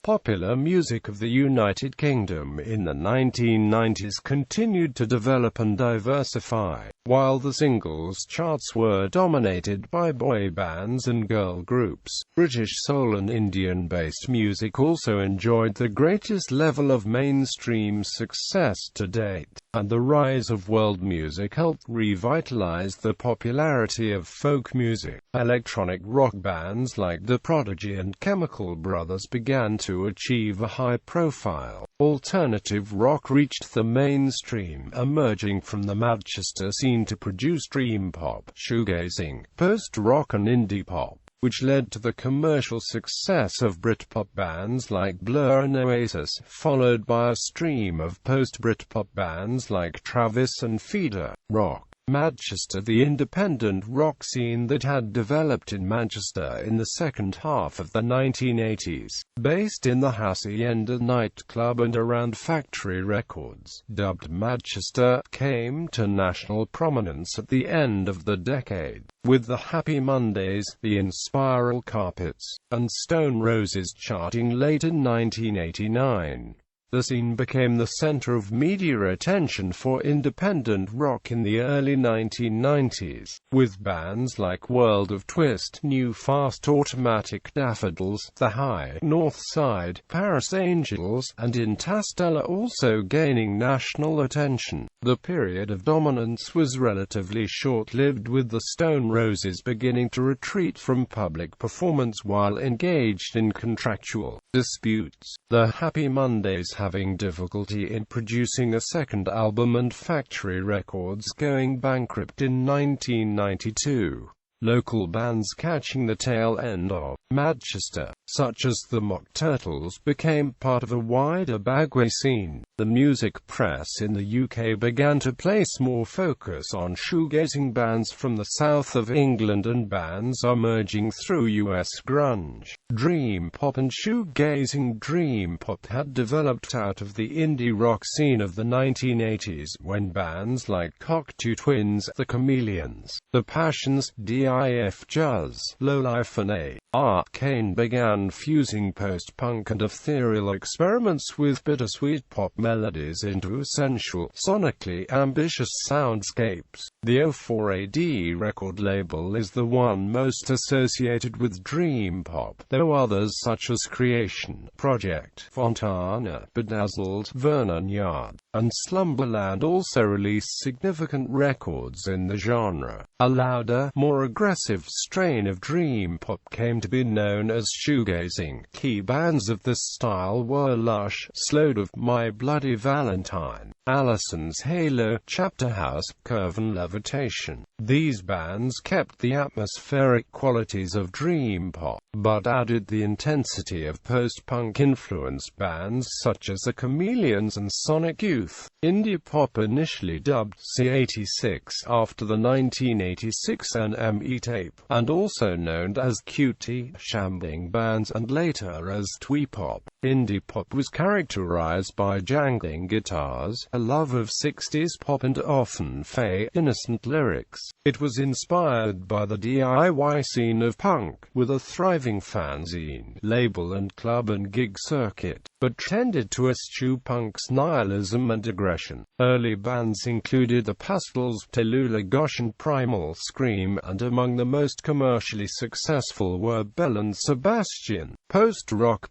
Popular music of the United Kingdom in the 1990s continued to develop and diversify, while the singles charts were dominated by boy bands and girl groups. British soul and Indian-based music also enjoyed the greatest level of mainstream success to date, and the rise of world music helped revitalize the popularity of folk music. Electronic rock bands like the Prodigy and Chemical Brothers began to achieve a high profile. Alternative rock reached the mainstream, emerging from the Madchester scene to produce dream pop, shoegazing, post-rock and indie pop, which led to the commercial success of Britpop bands like Blur and Oasis, followed by a stream of post-Britpop bands like Travis and Feeder. Rock Madchester, the independent rock scene that had developed in Manchester in the second half of the 1980s, based in the Hacienda nightclub and around Factory Records, dubbed Madchester, came to national prominence at the end of the decade, with the Happy Mondays, the Inspiral Carpets, and Stone Roses charting late in 1989. The scene became the center of media attention for independent rock in the early 1990s, with bands like World of Twist, New Fast Automatic Daffodils, The High North Side, Paris Angels, and Interstellar also gaining national attention. The period of dominance was relatively short-lived, with the Stone Roses beginning to retreat from public performance while engaged in contractual disputes. The Happy Mondays having difficulty in producing a second album and Factory Records going bankrupt in 1992. Local bands catching the tail end of Madchester, such as the Mock Turtles, became part of a wider Bagway scene. The music press in the UK began to place more focus on shoegazing bands from the south of England and bands emerging through US grunge, dream pop and shoegazing. Dream pop had developed out of the indie rock scene of the 1980s, when bands like Cocteau Twins, The Chameleons, The Passions, DIF Jazz, Lowlife and Arcane began fusing post-punk and ethereal experiments with bittersweet pop melodies into essential, sonically ambitious soundscapes. The O4AD record label is the one most associated with dream pop, though others such as Creation, Project, Fontana, Bedazzled, Vernon Yard, and Slumberland also released significant records in the genre. A louder, more aggressive strain of dream pop came to be known as shoegazing. Key bands of this style were Lush, Slowdive, My Bloody Valentine, Allison's Halo, Chapter House, Curve and Levitation. These bands kept the atmospheric qualities of dream pop, but added the intensity of post-punk influenced bands such as The Chameleons and Sonic Youth. Indie pop, initially dubbed C86 after the 1986 NME tape, and also known as QT, shambling bands, and later as twee pop. Indie pop was characterized by jangling guitars, a love of 60s pop, and often fey, innocent lyrics. It was inspired by the DIY scene of punk, with a thriving fanzine, label and club and gig circuit, but tended to eschew punk's nihilism and aggression. Early bands included the Pastels, Tallulah Gosh and Primal Scream, and among the most commercially successful were Belle and Sebastian. Post-rock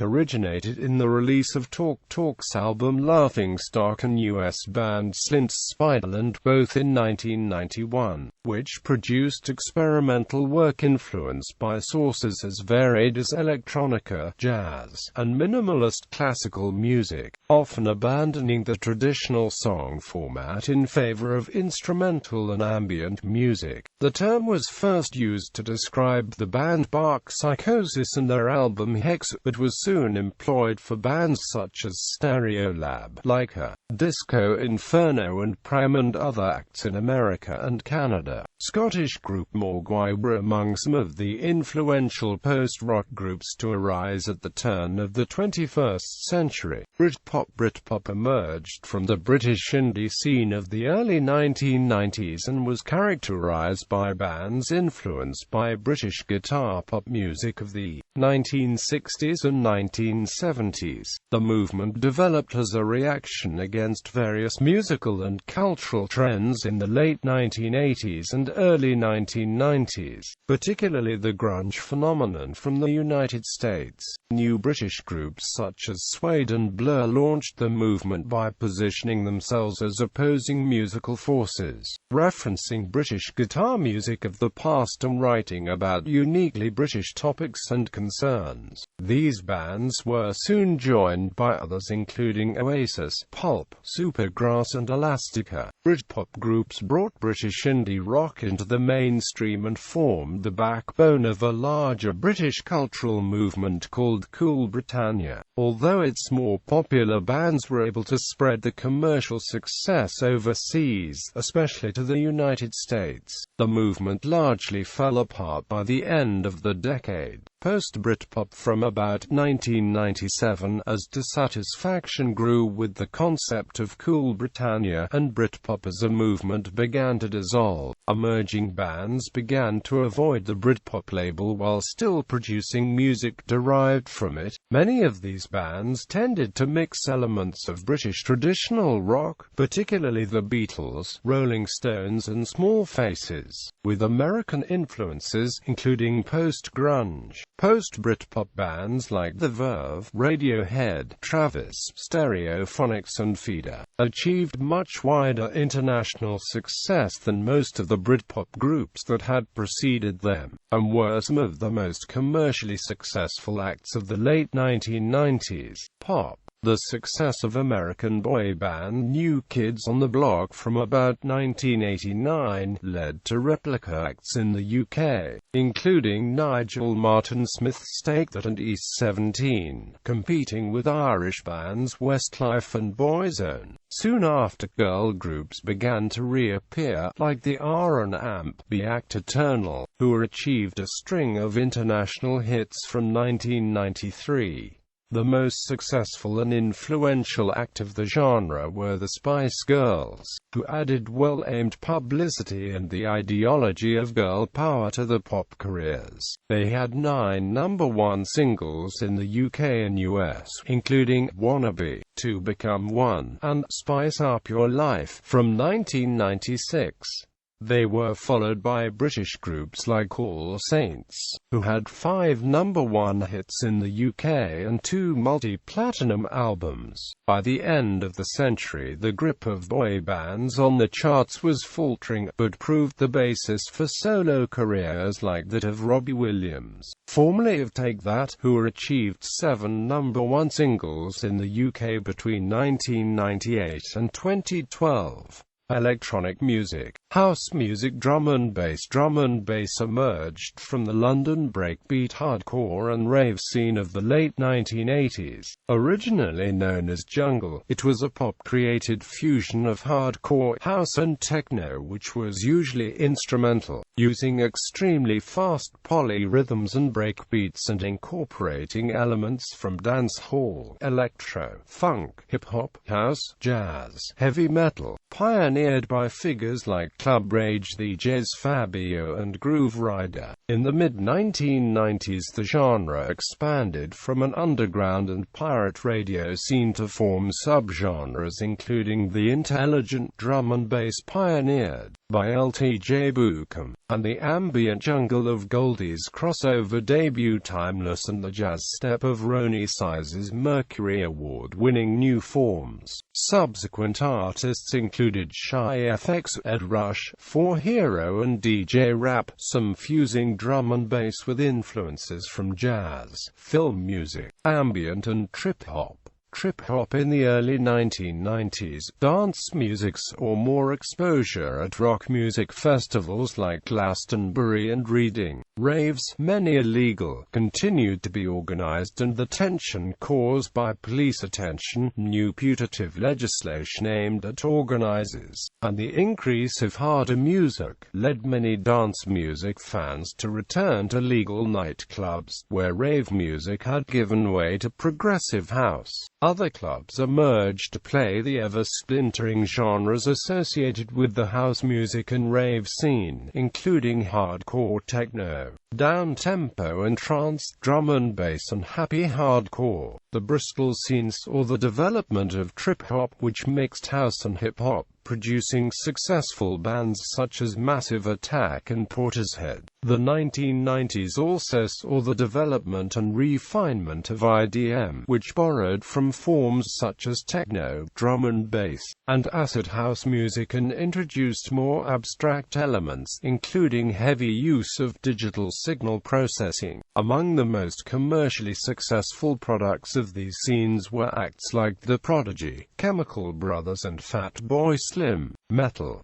originated in the release of Talk Talk's album Laughing Stock and US band Slint Spiderland, both in 1991, which produced experimental work influenced by sources as varied as electronica, jazz, and minimalist classical music, often abandoning the traditional song format in favor of instrumental and ambient music. The term was first used to describe the band Bark Psychosis and their album Hex, but was soon employed for bands such as Stereolab, Leica, Disco Inferno and Prime and other acts in America. America and Canada. Scottish group Mogwai were among some of the influential post-rock groups to arise at the turn of the 21st century. Britpop emerged from the British indie scene of the early 1990s and was characterized by bands influenced by British guitar pop music of the 1960s and 1970s. The movement developed as a reaction against various musical and cultural trends in the late 1980s and early 1990s, particularly the grunge phenomenon from the United States. New British groups such as Suede and Blur launched the movement by positioning themselves as opposing musical forces, referencing British guitar music of the past and writing about uniquely British topics and concerns. These bands were soon joined by others including Oasis, Pulp, Supergrass and Elastica. Britpop groups brought British indie rock into the mainstream and formed the backbone of a larger British cultural movement called Cool Britannia. Although its more popular bands were able to spread the commercial success overseas, especially to the United States, the movement largely fell apart by the end of the decade. Post-Britpop from about 1997 as dissatisfaction grew with the concept of Cool Britannia, and Britpop as a movement began to dissolve. Emerging bands began to avoid the Britpop label while still producing music derived from it. Many of these bands tended to mix elements of British traditional rock, particularly the Beatles, Rolling Stones and Small Faces, with American influences, including post-grunge. Post-Britpop bands like The Verve, Radiohead, Travis, Stereophonics and Feeder achieved much wider international success than most of the Britpop groups that had preceded them, and were some of the most commercially successful acts of the late 1990s. Pop. The success of American boy band New Kids on the Block from about 1989 led to replica acts in the UK, including Nigel Martin Smith's Take That and East 17, competing with Irish bands Westlife and Boyzone. Soon after, girl groups began to reappear, like the R&B act Eternal, who achieved a string of international hits from 1993. The most successful and influential act of the genre were the Spice Girls, who added well-aimed publicity and the ideology of girl power to the pop careers. They had 9 #1 singles in the UK and US, including Wannabe, To Become One, and Spice Up Your Life from 1996. They were followed by British groups like All Saints, who had 5 #1 hits in the UK and 2 multi-platinum albums. By the end of the century, the grip of boy bands on the charts was faltering, but proved the basis for solo careers like that of Robbie Williams, formerly of Take That, who achieved 7 #1 singles in the UK between 1998 and 2012. Electronic music, house music, drum and bass emerged from the London breakbeat, hardcore and rave scene of the late 1980s. Originally known as jungle, it was a pop-created fusion of hardcore, house and techno which was usually instrumental, using extremely fast polyrhythms and breakbeats and incorporating elements from dancehall, electro, funk, hip-hop, house, jazz, heavy metal. Pioneered by figures like Club Rage, the Jazz Fabio and Groove Rider. In the mid-1990s the genre expanded from an underground and pirate radio scene to form subgenres including the intelligent drum and bass pioneered by LTJ Bukem, and the ambient jungle of Goldie's crossover debut Timeless and the jazz step of Ronnie Size's Mercury Award-winning New Forms. Subsequent artists included Shy FX, Ed Rush, 4Hero and DJ Rap, some fusing drum and bass with influences from jazz, film music, ambient and trip-hop. trip-hop in the early 1990s, dance music saw more exposure at rock music festivals like Glastonbury and Reading. Raves, many illegal, continued to be organized, and the tension caused by police attention, new putative legislation aimed at organizers, and the increase of harder music, led many dance music fans to return to legal nightclubs, where rave music had given way to progressive house. Other clubs emerged to play the ever-splintering genres associated with the house music and rave scene, including hardcore techno, down-tempo and trance, drum and bass, and happy hardcore. The Bristol scene saw the development of trip-hop, which mixed house and hip-hop, producing successful bands such as Massive Attack and Portishead. The 1990s also saw the development and refinement of IDM, which borrowed from forms such as techno, drum and bass, and acid house music, and introduced more abstract elements, including heavy use of digital signal processing. Among the most commercially successful products of these scenes were acts like the Prodigy, Chemical Brothers and Fatboy Slim.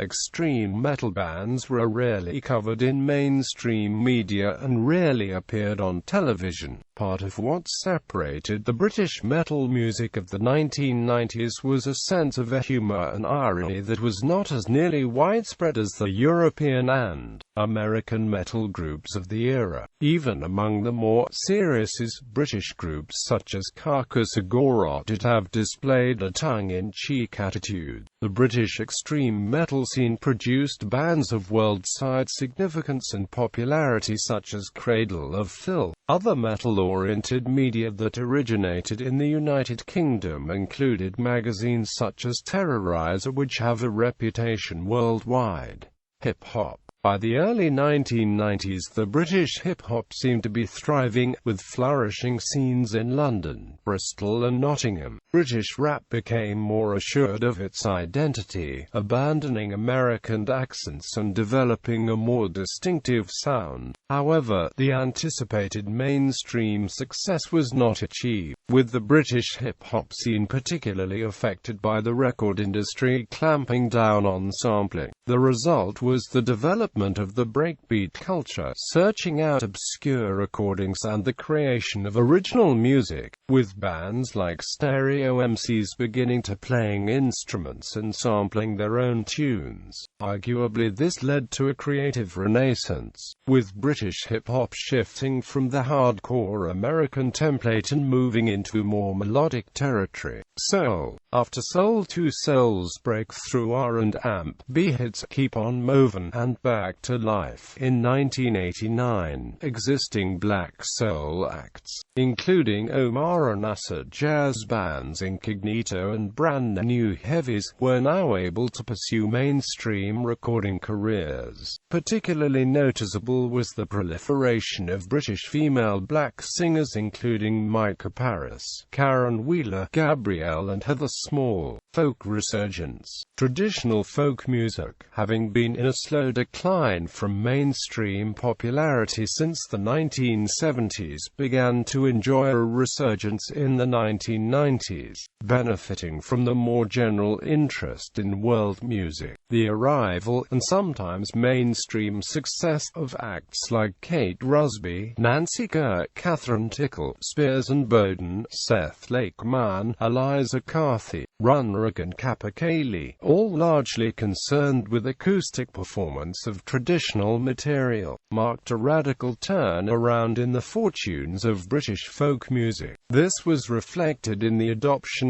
Extreme metal bands were rarely covered in mainstream media and rarely appeared on television. Part of what separated the British metal music of the 1990s was a sense of humor and irony that was not as nearly widespread as the European and American metal groups of the era. Even among the more serious British groups such as Carcass Agora did have displayed a tongue-in-cheek attitude. The British extreme metal scene produced bands of world-wide significance and popularity such as Cradle of Filth. Other metal-oriented media that originated in the United Kingdom included magazines such as Terrorizer, which have a reputation worldwide. Hip-hop. By the early 1990s, the British hip-hop seemed to be thriving, with flourishing scenes in London, Bristol and Nottingham. British rap became more assured of its identity, abandoning American accents and developing a more distinctive sound. However, the anticipated mainstream success was not achieved, with the British hip-hop scene particularly affected by the record industry clamping down on sampling. The result was the development of the breakbeat culture, searching out obscure recordings and the creation of original music, with bands like Stereo MCs beginning to playing instruments and sampling their own tunes. Arguably, this led to a creative renaissance, with British hip-hop shifting from the hardcore American template and moving into more melodic territory. Soul. After Soul 2 Soul's breakthrough R&B hits Keep On Movin' and Back to Life in 1989, existing black soul acts, including Omar and acid jazz bands Incognito and Brand New Heavies, were now able to pursue mainstream recording careers. Particularly noticeable was the proliferation of British female black singers including Micah Paris, Karen Wheeler, Gabrielle and Heather Small. Folk resurgence. Traditional folk music, having been in a slow decline from mainstream popularity since the 1970s, began to enjoy a resurgence in the 1990s, benefiting from the more general interest in world music. The arrival, and sometimes mainstream success, of acts like Kate Rusby, Nancy Kirk, Catherine Tickle, Spears and Bowden, Seth Lakeman, Eliza Carthy, Runrig and Kappa Kaylee, all largely concerned with acoustic performance of traditional material, marked a radical turn around in the fortunes of British folk music. This was reflected in the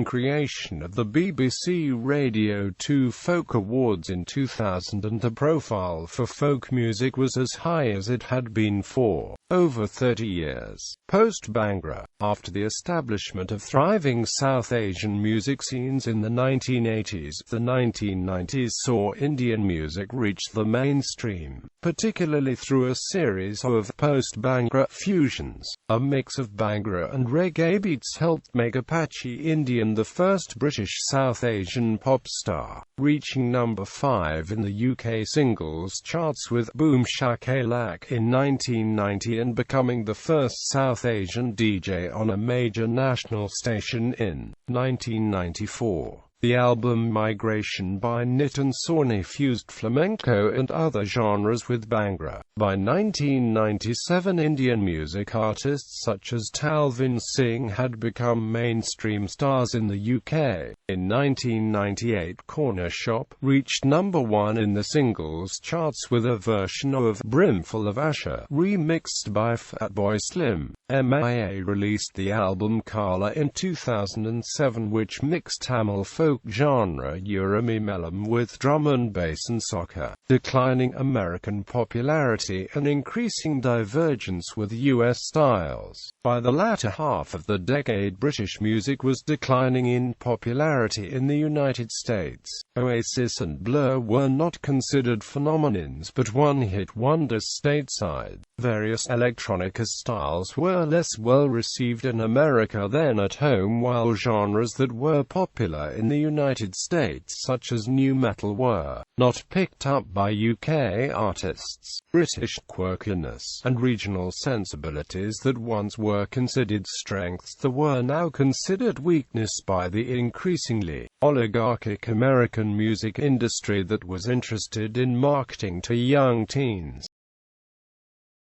creation of the BBC Radio 2 Folk Awards in 2000, and the profile for folk music was as high as it had been for over 30 years. Post-Bhangra. After the establishment of thriving South Asian music scenes in the 1980s, the 1990s saw Indian music reach the mainstream mainstream, particularly through a series of post-Bhangra fusions. A mix of Bhangra and reggae beats helped make Apache Indian the first British South Asian pop star, reaching number 5 in the UK singles charts with Boom Shakalak in 1990 and becoming the first South Asian DJ on a major national station in 1994. The album Migration by Nitin Sawhney fused flamenco and other genres with Bhangra. By 1997, Indian music artists such as Talvin Singh had become mainstream stars in the UK. In 1998, Corner Shop reached number 1 in the singles charts with a version of Brimful of Asher, remixed by Fatboy Slim. MIA released the album Kala in 2007, which mixed Tamil folk genre Urami Melam with drum and bass and soca, declining American popularity and increasing divergence with US styles. By the latter half of the decade, British music was declining in popularity in the United States. Oasis and Blur were not considered phenomenons but one-hit wonders stateside. Various electronica styles were less well received in America than at home, while genres that were popular in the United States, such as nu metal, were not picked up by UK artists. British quirkiness and regional sensibilities that once were considered strengths that were now considered weakness by the increasingly oligarchic American music industry that was interested in marketing to young teens.